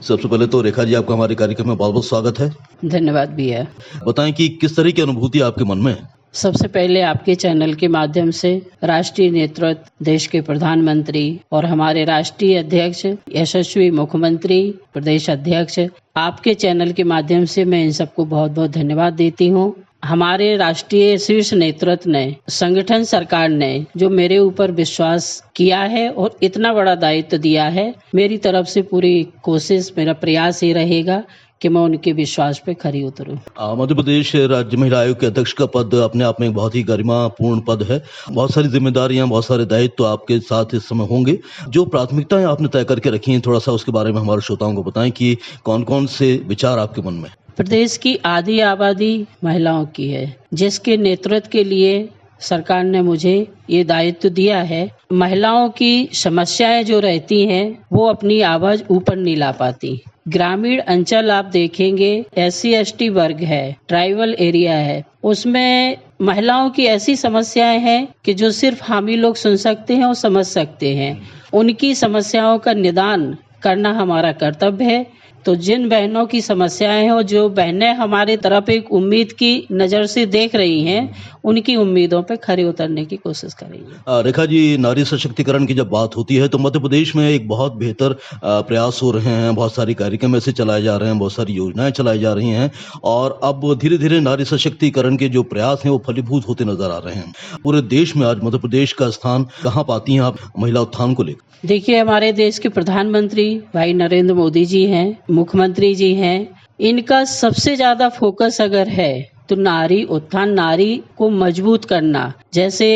सबसे पहले तो रेखा जी, आपका हमारे कार्यक्रम में बहुत बहुत स्वागत है। धन्यवाद भैया। बताएं कि किस तरह की अनुभूति आपके मन में है? सबसे पहले आपके चैनल के माध्यम से राष्ट्रीय नेतृत्व, देश के प्रधानमंत्री और हमारे राष्ट्रीय अध्यक्ष, यशस्वी मुख्यमंत्री, प्रदेश अध्यक्ष, आपके चैनल के माध्यम से मैं इन सबको बहुत बहुत धन्यवाद देती हूँ। हमारे राष्ट्रीय शीर्ष नेतृत्व ने, संगठन सरकार ने जो मेरे ऊपर विश्वास किया है और इतना बड़ा दायित्व दिया है, मेरी तरफ से पूरी कोशिश, मेरा प्रयास ये रहेगा कि मैं उनके विश्वास पे खरी उतरूं। मध्य प्रदेश राज्य महिला आयोग के अध्यक्ष का पद अपने आप में एक बहुत ही गरिमापूर्ण पद है। बहुत सारी जिम्मेदारियां, बहुत सारे दायित्व तो आपके साथ इस समय होंगे। जो प्राथमिकताएं आपने तय करके रखी हैं, थोड़ा सा उसके बारे में हमारे श्रोताओं को बताएं कि कौन कौन से विचार आपके मन में? प्रदेश की आधी आबादी महिलाओं की है, जिसके नेतृत्व के लिए सरकार ने मुझे ये दायित्व दिया है। महिलाओं की समस्याएं जो रहती हैं, वो अपनी आवाज ऊपर नहीं ला पाती। ग्रामीण अंचल आप देखेंगे, SC/ST वर्ग है, ट्राइबल एरिया है, उसमें महिलाओं की ऐसी समस्याएं हैं कि जो सिर्फ हम ही लोग सुन सकते हैं और समझ सकते हैं। उनकी समस्याओं का निदान करना हमारा कर्तव्य है। तो जिन बहनों की समस्याएं हैं और जो बहनें हमारे तरफ एक उम्मीद की नज़र से देख रही हैं, उनकी उम्मीदों पे खरे उतरने की कोशिश करेंगे। रेखा जी, नारी सशक्तिकरण की जब बात होती है तो मध्य प्रदेश में एक बहुत बेहतर प्रयास हो रहे हैं। बहुत सारी कार्यक्रम ऐसे चलाए जा रहे हैं, बहुत सारी योजनाएं चलाई जा रही हैं और अब धीरे धीरे नारी सशक्तिकरण के जो प्रयास हैं वो फलीभूत होते नजर आ रहे हैं। पूरे देश में आज मध्य प्रदेश का स्थान कहाँ पाती हैं आप महिला उत्थान को लेकर? देखिए, हमारे देश के प्रधानमंत्री भाई नरेंद्र मोदी जी हैं, मुख्यमंत्री जी हैं, इनका सबसे ज्यादा फोकस अगर है तो नारी उत्थान, नारी को मजबूत करना। जैसे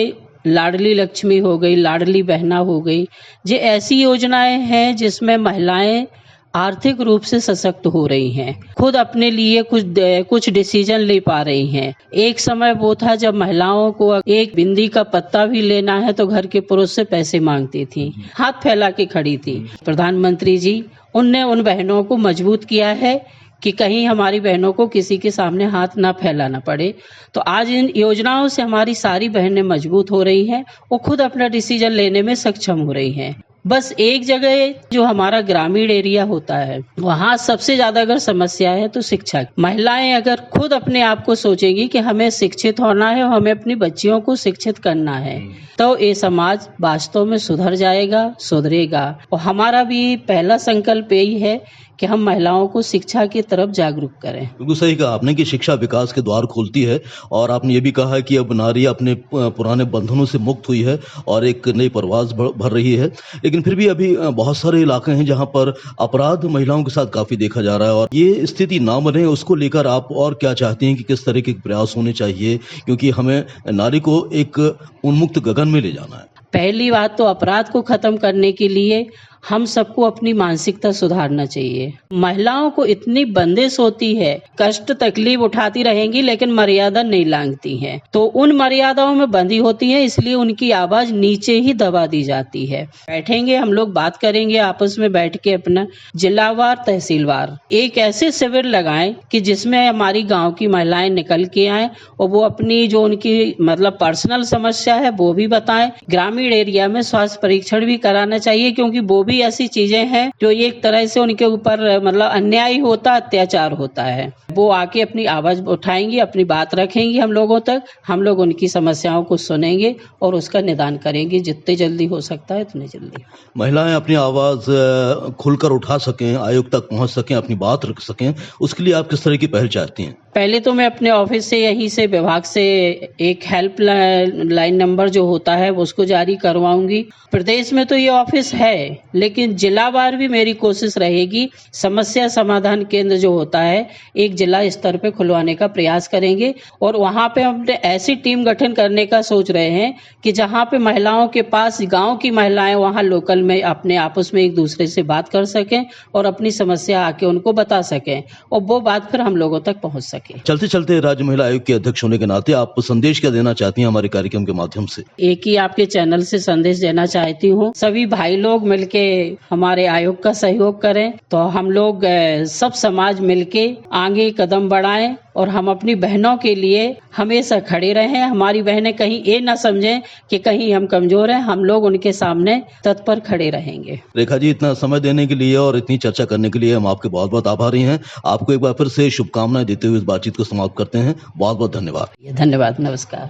लाडली लक्ष्मी हो गई, लाडली बहना हो गई, ये ऐसी योजनाएं हैं जिसमें महिलाएं आर्थिक रूप से सशक्त हो रही हैं, खुद अपने लिए कुछ डिसीजन ले पा रही हैं। एक समय वो था जब महिलाओं को एक बिंदी का पत्ता भी लेना है तो घर के पुरुष से पैसे मांगती थी, हाथ फैला के खड़ी थी। प्रधानमंत्री जी, उनने उन बहनों को मजबूत किया है कि कहीं हमारी बहनों को किसी के सामने हाथ ना फैलाना पड़े। तो आज इन योजनाओं से हमारी सारी बहनें मजबूत हो रही हैं, वो खुद अपना डिसीजन लेने में सक्षम हो रही हैं। बस एक जगह जो हमारा ग्रामीण एरिया होता है, वहाँ सबसे ज्यादा अगर समस्या है तो शिक्षा। महिलाएं अगर खुद अपने आप को सोचेगी कि हमें शिक्षित होना है और हमें अपनी बच्चियों को शिक्षित करना है, तो ये समाज वास्तव में सुधर जाएगा, सुधरेगा। और हमारा भी पहला संकल्प यही है कि हम महिलाओं को शिक्षा की तरफ जागरूक करें। बिल्कुल सही कहा आपने कि शिक्षा विकास के द्वार खोलती है और आपने ये भी कहा कि अब नारी अपने पुराने बंधनों से मुक्त हुई है और एक नई परवाज भर रही है। लेकिन फिर भी अभी बहुत सारे इलाके हैं जहां पर अपराध महिलाओं के साथ काफी देखा जा रहा है और ये स्थिति ना बने, उसको लेकर आप और क्या चाहती हैं कि किस तरह के प्रयास होने चाहिए, क्योंकि हमें नारी को एक उन्मुक्त गगन में ले जाना है? पहली बात तो अपराध को खत्म करने के लिए हम सबको अपनी मानसिकता सुधारना चाहिए। महिलाओं को इतनी बंदिश होती है, कष्ट तकलीफ उठाती रहेंगी लेकिन मर्यादा नहीं लांघती हैं, तो उन मर्यादाओं में बंधी होती है, इसलिए उनकी आवाज नीचे ही दबा दी जाती है। बैठेंगे हम लोग, बात करेंगे आपस में बैठ के, अपना जिलावार तहसीलवार एक ऐसे शिविर लगाएं कि जिसमें हमारी गांव की महिलाएं निकल के आए और वो अपनी जो उनकी पर्सनल समस्या है वो भी बताएं। ग्रामीण एरिया में स्वास्थ्य परीक्षण भी कराना चाहिए, क्योंकि वो भी ऐसी चीजें हैं जो एक तरह से उनके ऊपर अन्याय होता, अत्याचार होता है। वो आके अपनी आवाज उठाएंगी, अपनी बात रखेंगी हम लोगों तक, हम लोग उनकी समस्याओं को सुनेंगे और उसका निदान करेंगे जितने जल्दी हो सकता है उतने जल्दी। महिलाएं अपनी आवाज खुलकर उठा सकें, आयोग तक पहुंच सकें, अपनी बात रख सकें, उसके लिए आप किस तरह की पहल चाहती हैं? पहले तो मैं अपने ऑफिस से, यहीं से विभाग से एक हेल्प लाइन नंबर जो होता है उसको जारी करवाऊंगी। प्रदेश में तो ये ऑफिस है, लेकिन जिलावार भी मेरी कोशिश रहेगी। समस्या समाधान केंद्र जो होता है एक जिला स्तर पे खुलवाने का प्रयास करेंगे और वहाँ पे हम ऐसी टीम गठन करने का सोच रहे हैं कि जहाँ पे महिलाओं के पास, गांव की महिलाएं वहाँ लोकल में अपने आपस में एक दूसरे से बात कर सकें और अपनी समस्या आके उनको बता सकें और वो बात फिर हम लोगों तक पहुँच सके। चलते चलते राज्य महिला आयोग के अध्यक्ष होने के नाते आप संदेश क्या देना चाहती हैं हमारे कार्यक्रम के माध्यम से? एक ही आपके चैनल से संदेश देना चाहती हूँ, सभी भाई लोग मिलके हमारे आयोग का सहयोग करें, तो हम लोग सब समाज मिलके आगे कदम बढ़ाएं और हम अपनी बहनों के लिए हमेशा खड़े रहें। हमारी बहनें कहीं ये ना समझें कि कहीं हम कमजोर हैं, हम लोग उनके सामने तत्पर खड़े रहेंगे। रेखा जी, इतना समय देने के लिए और इतनी चर्चा करने के लिए हम आपके बहुत बहुत आभारी हैं। आपको एक बार फिर से शुभकामनाएं देते हुए इस बातचीत को समाप्त करते हैं। बहुत बहुत धन्यवाद। धन्यवाद, नमस्कार।